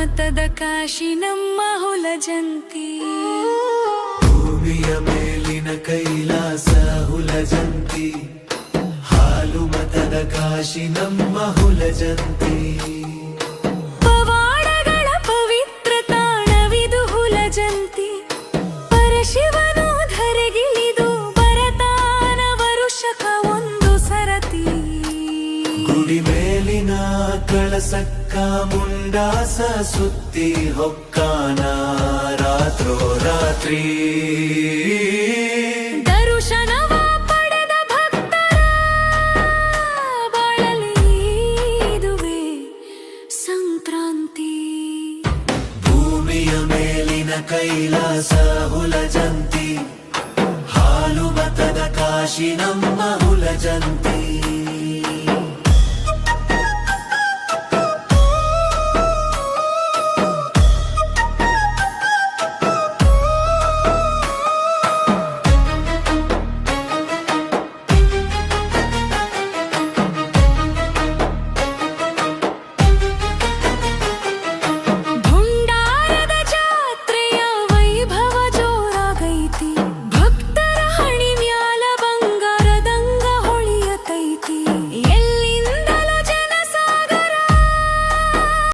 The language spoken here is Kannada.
ಮತದ ಕಾಶಿ ನಮ್ಮ ಹುಲಜಂತಿ. ಭೂಮಿಯ ಮೇಲಿನ ಕೈಲಾಸ ಹುಲಜಂತಿ, ಹಾಲು ಮತದ ಕಾಶಿ ನಮ್ಮ ಹುಲಜಂತಿ. ಪವಾಡಗಳ ಪವಿತ್ರ ತಾಣವಿದು ಹುಲಜಂತಿ. ಪರಶಿವನು ಧರೆಗಿಳಿದು ಬರತಾನ ವರುಷಕ ಒಂದು ಸರತಿ. ಗುಡಿ ಮೇಲಿನ ಕಳಸಕ್ಕ ಮುಂಡಾಸ ಸುತ್ತಿ ಹೊಕ್ಕಾನ ರಾತ್ರೋ ರಾತ್ರಿ. ದರುಶನವ ಪಡೆದ ಭಕ್ತರ ಬಾಳಲಿ ಇದುವೆ ಸಂಕ್ರಾಂತಿ. ಭೂಮಿಯ ಮೇಲಿನ ಕೈಲಾಸ ಹುಲಜಂತಿ, ಹಾಲು ಮತದ ಕಾಶಿ ನಮ್ಮ ಹುಲಜಂತಿ.